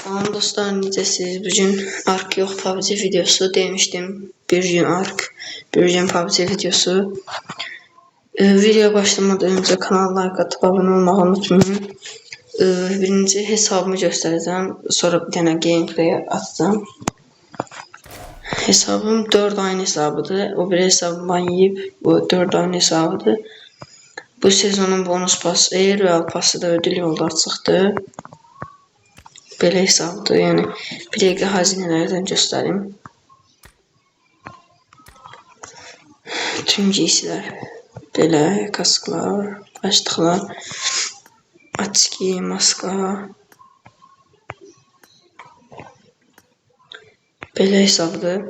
Salam dostlar, necəsiniz? Bugün Ark yox PUBG videosu demiştim. Bir gün Ark, bir gün PUBG videosu. Videoya başlamadan önce kanala like atıp abone olmayı unutmayın. Birinci hesabımı göstereceğim. Sonra bir tane gameplay atacağım. Hesabım 4 aynı hesabıdır. O bir hesabım ban yiyip bu 4 aynı hesabıdır. Bu sezonun bonus pası, Royal pası da ödül yolda çıxdı. Belə hesabdır, yəni bir dəqiqə xəzinələrdən göstərim. Tüm giysiler, belə kasklar, başlıqlar, açki, maska. Belə hesabdır.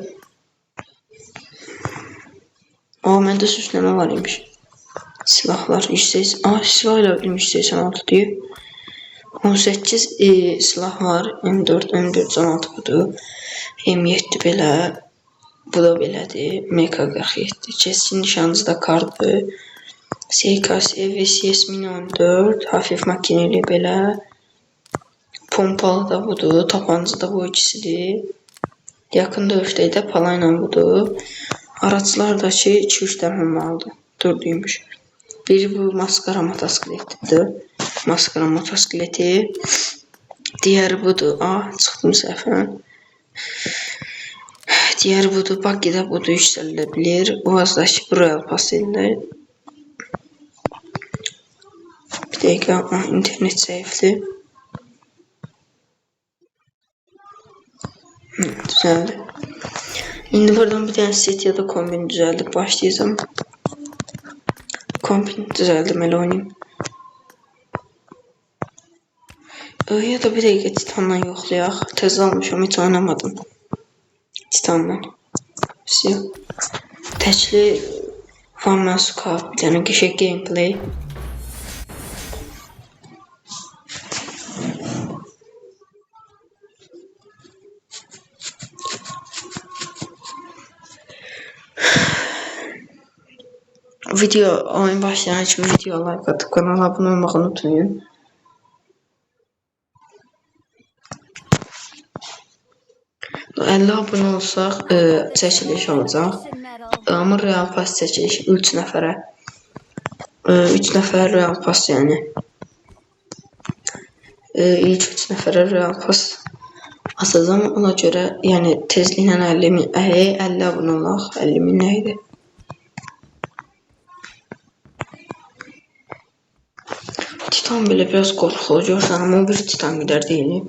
Məndə süsləmə var imiş. Silahlar, silahla 186 deyib. 18 silah var. M4, M416 budur. M7 belə. Bu da belədir. MK47. Keskin nişancı da kartdır. SKS, VCS Mini 14. Hafif makineli belə. Pompalı da budur. Tapancı da bu ikisidir. Yakın dövüşdə də palayla budur. Araçlardakı 2-3 dənə olmalıdır. 4'üymüş. Biri bu maskara motosikletidir. Maskara motosikleti. Diğeri budur. Çıxdım səhvən. Diğeri budur. Bakıda budur. Yüksəlilə Boğazdakı bu Royal Pass edilir. Bir dəqiqə. İnternet zəifdir. Düzəldi. İndi buradan bir tane set ya da kombin düzəldib başlayacağım. Kombin düzəldim, elə oynayayım. Ya da bir dəqiqə Titandan yoxlayaq. Tez almışam, hiç oynamadım. Titandan. Təkli One Man Squad, bir tane qəşəng gameplay. Oyun başlayan için video like atıp kanala abone olmayı unutmayın. Elli abone olsaq çəkiliş olacaq. Amma Royal Pass çəkiliş 3 nəfərə. 3 nəfər Royal Pass yəni. İlk 3 nəfərə Royal Pass asacağım. Ona görə yəni tezliklə 50 abone olaq. 50.000 nə idi? Titan bile biraz korkulu görsən, amma o bir titan qədər deyil.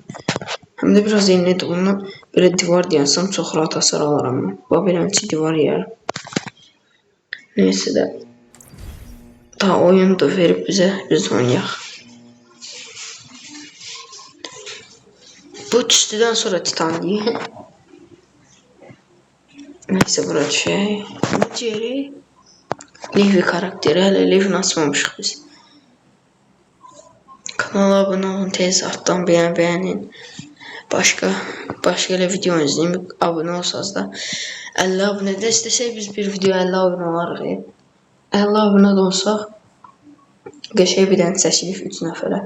Hem de biraz yenidir. Bundan böyle divar diyansam çok rahat hasar alaram. Babilonçi divar yer. Neyse de. Daha oyunu da verip bize biz oynayaq. Bu düştüden sonra titan değil. Neyse bura düşək. Jerry. Levi karakteri. Hələ Levi'ni açmamışıq biz. Kanala abone olun. Tez alttan beğenin. Başka elə video izleyeyim. Abone olsanız da 50 abone de istesek biz bir video 50 abone olarıq. 50 abone de olsaq qəşəng bir dənə çəkilib 3 nəfərə.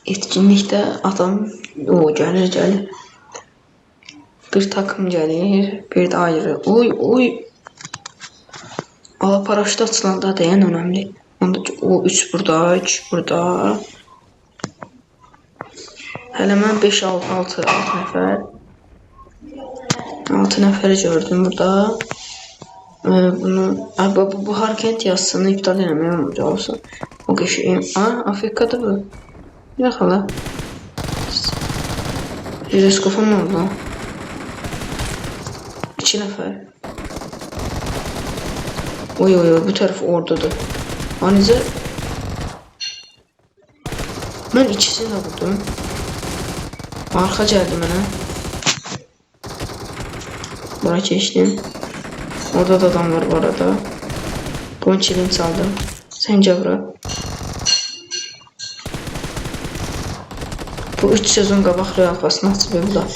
Etkinlikdə adam gəlir. Bir takım gəlir, bir də ayrı. Oy. Paraşüt açılanda da en önemli. O 3 burada, 3 burada. Hələ mən 5-6 nəfər. 6 nəfəri gördüm burada. Bu hareket yazısını iptal eləməyə olsun. O qəşəng. Afrikada bu. Yox hala. Jiroskopum ne oldu? 2 nəfər. Oy bu taraf oradadır. Anıza ben ikisini de vurdum. Arka geldi bana. Bura geçtim. Orada da adam var bu arada. Bunun çilini çaldım. Sence bura. Bu 3 sezon qabaq Royal Pass'ını açıb bu da.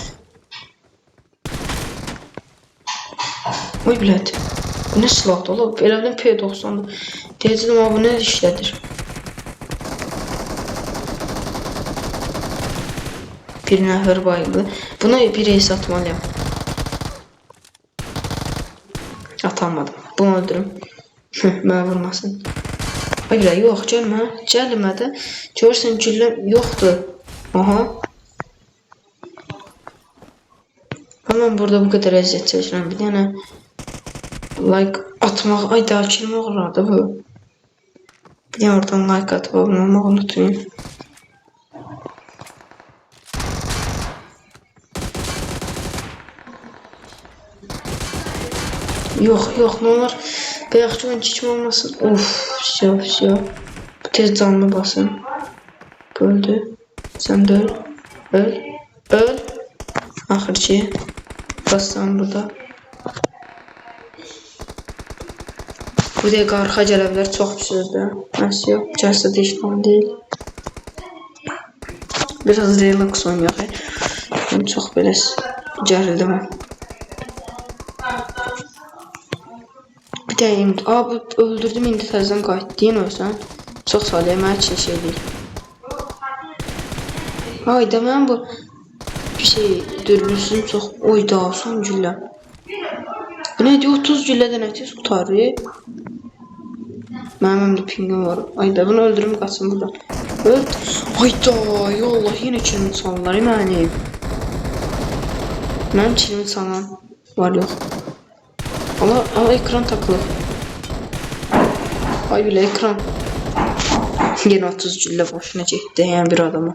Oy bilət. Bu ne silahdı oğlum? Elədim P90'dı. Deyəcəm bu ne işlədir? Bir nəfər bayıldı. Buna bir ace atmalıyam. Atamadım. Bunu öldürüm. Mənə vurmasın. Hayır, yox, gəlmə. Gəlmə də. Görürsən gülləm yoxdur. Aha. Ama burada bu kadar əziyyət çəkirəm. Bir dənə like atmaq. Ay daha kilim uğradı bu. Bir dənə oradan like atıp abunə olmağı unutmayın. Yok, ne olur. Bayaqçı oyun çiçim olmasın. Of, все. Tez canlı basın. Öldü. Sen de öl. Öl. Axırcı. Bassan burada. Bu dəqiqə arxa gələ bilər. Çox pisiz də. Nəsə yox. Cəsəd heç falan deyil. Biraz relax oynayaq. Mən çox belə gərildim. Bir deyim. Bu öldürdüm, indi təzədən qayıtdı. Yenə ölsən. Çox salih. Mənə üçün şey deyil. Hayda, mən bu bir şey dürbünsün çox. Oyda, son güllə. Bu nə deyir? 30 güllədən ətiz qutarı. Mənim də pingim var. Ayda, bunu öldürüm, qaçın buradan. Öl. Hayda, yallah, yenə kilimi çalırlar mənim. Mənim kilimi çalan var, yox. Allah, ekran takılır. Ay bilə, ekran. Yenə 30 güllə boşuna çəkdi, yəni bir adama.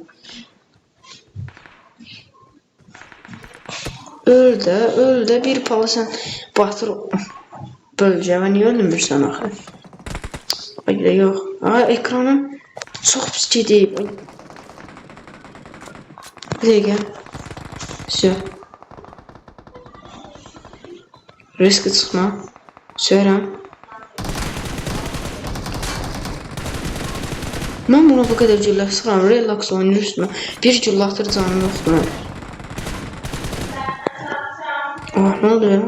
Öl də bir pala sən batır bölgəmə, niyə öldürmürsən axı? Ay bilə, yox. Ekranım çox pis gedib. Bir dəqiqə. Все. Risk çıxma. Söyərəm. Mən buna bu qədər güllə sıxıram. Relax oynayır üstümə. Bir güllə atır, canım yoxdur. Ne oluyor?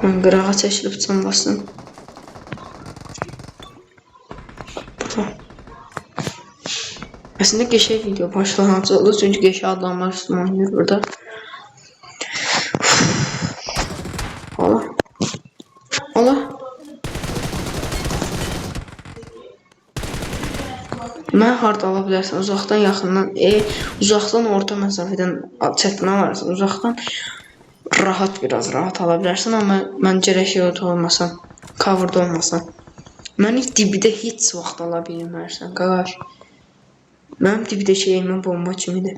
Ben qırağa çəkilib canlasın. Aslında geçey video başlanğıcı oldu, çünkü geçey adamlar üstüme oynayır burada. Allah. Mən harda ala bilərsən, uzaqdan, yaxından, uzaqdan orta məsafədən çətinə varsa, uzaqdan biraz rahat ala bilərsən, amma mən gərək şey olmasam, coverda olmasam. Məni dibdə heç vaxt ala bilmərsən, qaqaş. Mənim dibdə şeyimə bomba kimidir.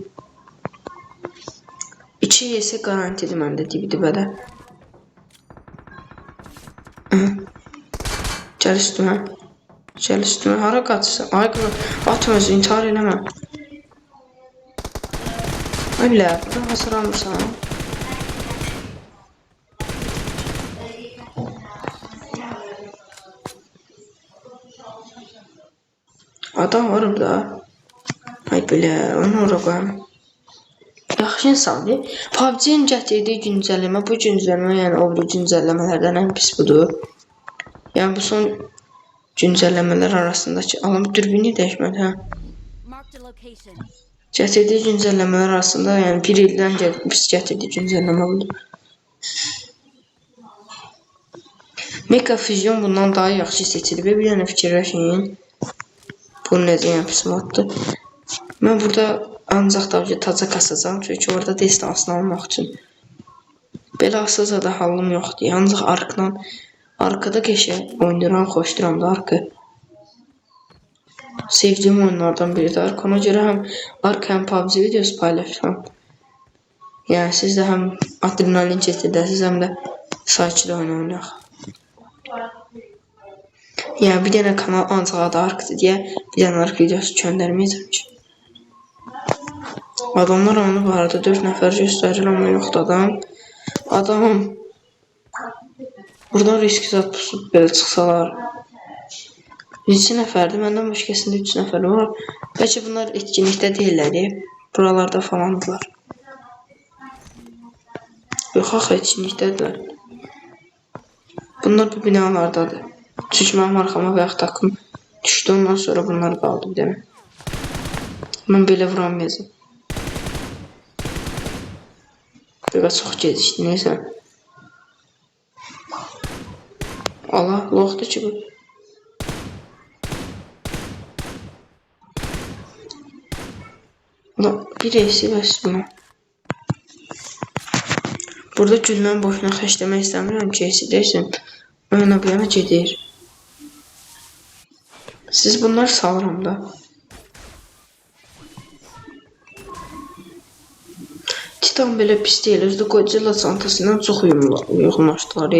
2 yesə garantidir məndə dibdə. Gəl üstümə. Hara qaçırsan? Ay qırım, atma özü, intihar eləmə. Ay bilə, buradan hasar almırsan. Adam var burada. Ay bilə, onu ora qoyam. Yaxşı insandır. PUBG-nin gətirdiyi güncəlləmə, bu güncəlləmə, yəni o biri güncəlləmələrdən ən pis budur. Yəni bu son güncəlləmələr arasındakı dürbünü dəyişmədi, hə. Gətirdiyi güncəlləmələr arasında, yəni bir ildən pis gətirdiyi güncəlləmə budur. Mega Fusion bundan daha yaxşı seçilib. Bir dənə fikirləşin. Bu necə yəni pis moddur. Mən burada ancaq da taca kasacağım, çünki orada distansını almaq üçün. Belə asıca da halım yoxdur. Ancaq arkada qəşəng oynayıram, xoşduram da arkı. Sevdiyim oyunlardan biridir ark. Ona görə həm ark, həm PUBG videosu paylaşıram. Yəni siz də həm adrenalin keçirdəsiniz, həm də sakitlə oynayaq. Yəni bir dənə kanal ancaq adı arkdır deyə bir dənə ark videosu göndərməyəcəm ki. Adamlar onu bu arada 4 nəfər göstərir, amma yoxdur adamım. Buradan risk zat pusub belə çıxsalar. 2 nəfərdir, məndən başqasında 3 nəfər var. Bəlkə bunlar etkinlikdə deyirlər, buralarda falandılar. Yox, axı etkinlikdədirlər. Bunlar bu binalardadır. Çünki mənim arxama və yaxud takım düşdü. düşdü, ondan sonra bunlar qaldı bir dənə. Mən belə vuramayacağım. Biraz çox gecikdi, neysə. Allah, loxdur ki bu. Bir esi bəs buna. Burada gülməni boşuna xəşləmək istəmirəm ki, esi deyirsən. Oyuna bu yana gedir. Siz bunlar salıram da. Titan belə pis deyil. Özdə Godzilla çantasından çox uyğunlaşdılar.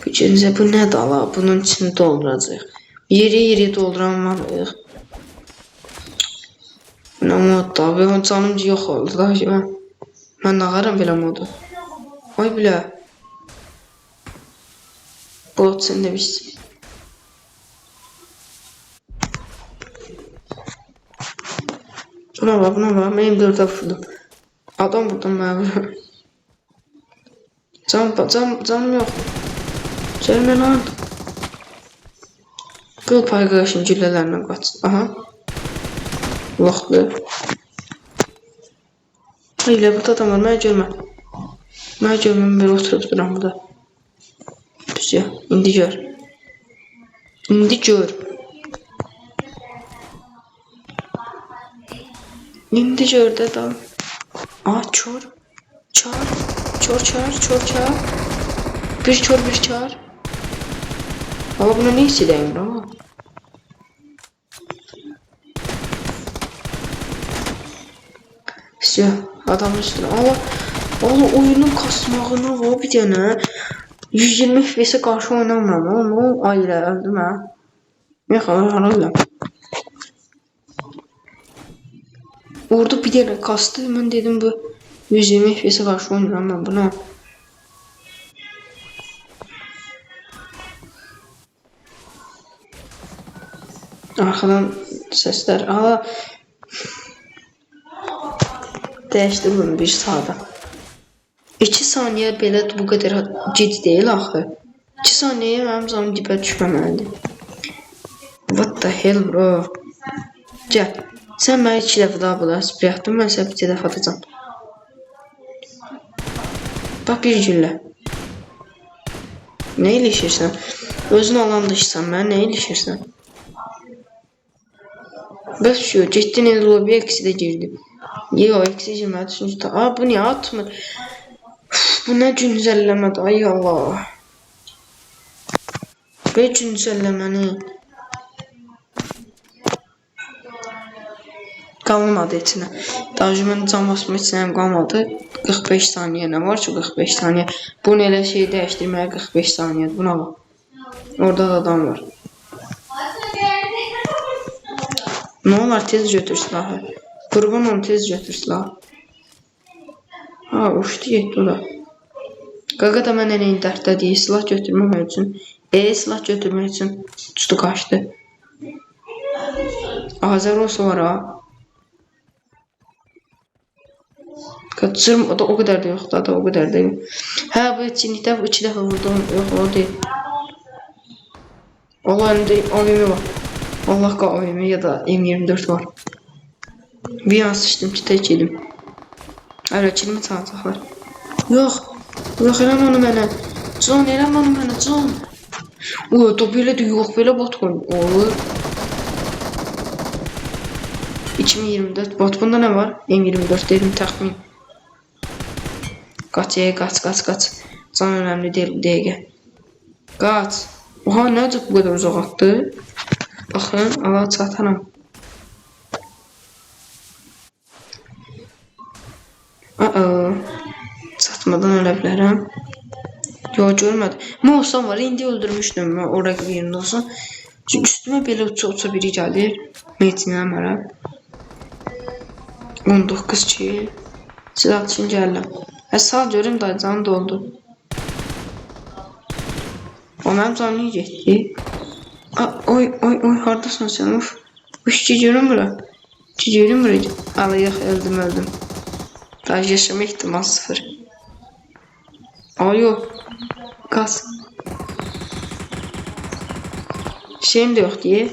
Gücünüzə bu nə dala? Bunun içini dolduracaq. Yeri dolduranmalıyıq. Nə modda? Benim canım yox oldu da ki mən nağaram belə modu. Ay bilə. Bot sen de bilsin. Buna bak. Benim dörde vurdum. Adam buradan bana vurur. Canım yok. Gelme lan. Qıl pay qarşın güllələrlə qaçsın. Aha. Vaxtlı. Elə burada adam var. Mənə görmə. Mən belə oturub duram burada. Güzel. İndi gör. İndi gör də adam. Aa, çor. Bir çor. Valla buna ne hissedeyim ama. İşte adamın üstüne. Allah oyunun kasmağına var bir tane. 120 FPS'e karşı oynamıram. Onu ayrı öldüm ha. Ne kadar öyle. Orada bir tane kastı. Ben dedim bu 120 FPS'e karşı oynamıram ben buna. Arkadan sesler. Aa. Değişti bunu bir sağda. 2 saniye belə bu kadar ciddi değil axı. 2 saniyeye mənim canım dibə düşməməlidir. What the hell bro? Gəl. Sən mənə 2 dəfə daha bula sprey atdın, mən sənə 2 dəfə atacağım. Bax bir güllə. Nə ilişirsən? Özün alan dışsan, mən nə ilişirsən? Bəs şu, getdin el lobiyə eksi də girdi. Yo, eksi girmədi, çünki aa, bu niyə atmır? Bu nə güncəlləmədir, ay Allah. Belə güncəlləməni. Qalmadı içinə. Daha mən can basma içinə qalmadı. 45 saniyə nə var ki 45 saniyə. Bunu elə şey dəyişdirməyə 45 saniyədir. Buna bax. Orada da adam var. Ne olar tez götür silahı. Kurban onu tez götür silahı. Ha uçtu getdi o da. Qaqa da mən eləyin dərddə deyil. Silah götürməmək üçün. Silah götürmək üçün uçdu qaçdı. Azər olsa var ha. Kaçırım o da o kadar da yok da o kadar da yok. Ha bu etkinlikte 2 dəfə vurdum. Yok o değil. Allah önünde AVM var. Allah AVM ya da M24 var. Bir an sıçtım ki tek yedim. Öyle kilimi çalacaqlar. Yox eləmə onu mənə. Can eləmə onu mənə can. O da belə də yox belə bot qoy. Olur. 2024 bot bunda ne var? M24 dedim təxmin. Kaç. Can önemli değil bu dəqiqə. Kaç. Oha ne olacaq bu kadar uzaq atdı? Baxın, Allah çataram. Çatmadan ölə bilərəm. Yo, görmədim. Mən olsam var, indi öldürmüşdüm mən oraya bir yerində olsam. Çünki üstümə belə uça biri gəlir. Metinə mərəm. 19 ki. Silah üçün gəlirəm. Sağ görüm da canı doldu. O mənim canım niyə getdi? Oy, hardasan sən? Uf. Ki görüm bura. Alayıq, öldüm. Daha yaşama ihtimal 0. Ay yok. Gaz. Şeyim de yok diye.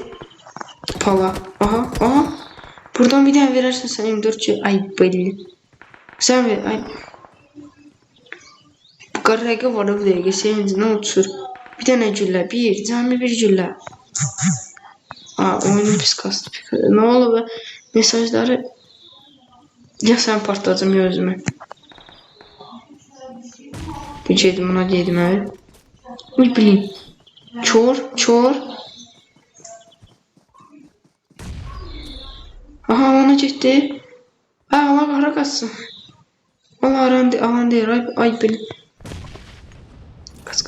Pala. Aha, aha. Buradan bir tane verirsin sen 24 şey. Ay belli. Sen ver. Ay. Bu kararga var bu dəqiqə. Sevincindən uçur. Bir dənə güllə. Cəmi bir güllə. Oyunun pis kastı. Ne oldu? Mesajları ya sen partladın ya özümü. Bu cedim ona dedim abi. Uy bileyim. Çor. Aha ona gitti. Allah kahra kaçsın. Allah alan değil. Ay bileyim. Kaç.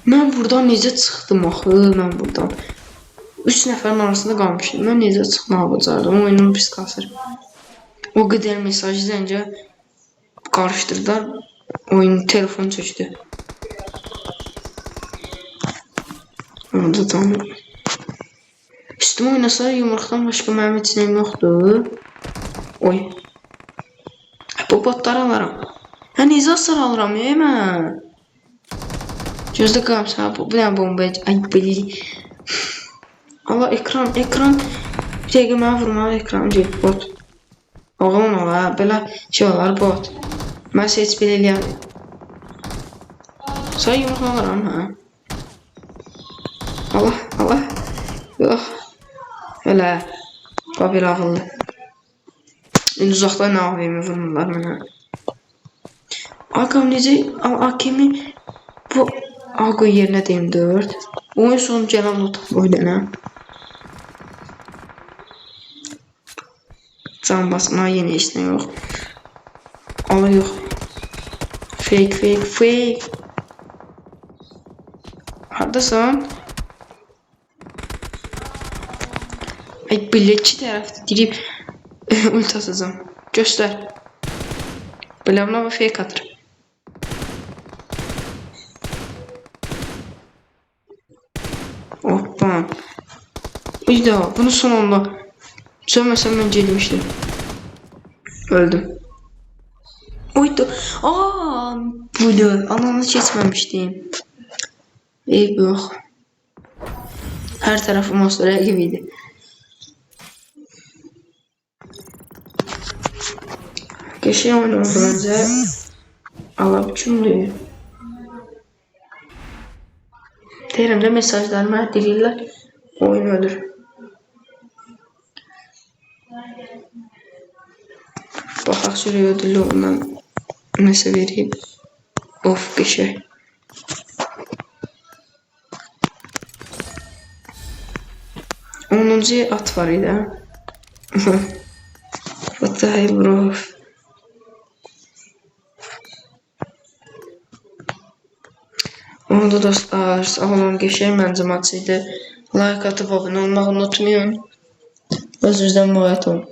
Ben buradan necə çıxdım axı mən buradan. 3 nəfərin arasında qalmışdım. Mən necə çıxmağı bacardım. Oyunum pis kasır. O qədər mesajı zəncə qarışdırdılar. Oyun telefon çöktü. Orada tanım. Üstümə oynasa yumruqdan başqa mənim heç nəyim yoxdur. Oy. Bu botları alaram. Necə hasar alıram mən? Gözdə qalmışam. Bu nə bomba? Ay bilin. Allah ekran. Bir dəqiqə mənə vurmalı ekran deyil bot. Oğlum ola, belə şey olar bot. Mən heç belə eləyəm. Sən yumruq alıram ha. Allah. Yox. Elə. Babir ağıllı. İndi uzaqdan nə AVM vurmurlar mənə. Ağam necə AKM bu Ağo yerinə deyim 4. Oyun sonu gələn lotam oyuna. Can basma yeni heç nə yox. Allah yox. Fake. Hardasan? Ay billetçi tərəfdə girib ult atacağım. Göstər. Bilmem ama fake atır. Hoppa. Bir daha bunu son anda söylemesem ben gelmiştim. Öldüm. Oydu. Buydu. Ananı geçmemiştim. İyi yok. Her tarafı monster gibiydi. Geçen oynamak önce Allah cümleyi. Terimde mesajlarıma deliller. Oyun ölür. Baxaq sürüyor ödüllü ondan nəsə vereyim. Of qəşəng. Onuncu at var idi. What the hell bro? Onu da dostlar, sağ olun, qəşəng məncə maç idi. Like atıp abunə olmağı unutmayın. Özünüzdən müğayət olun.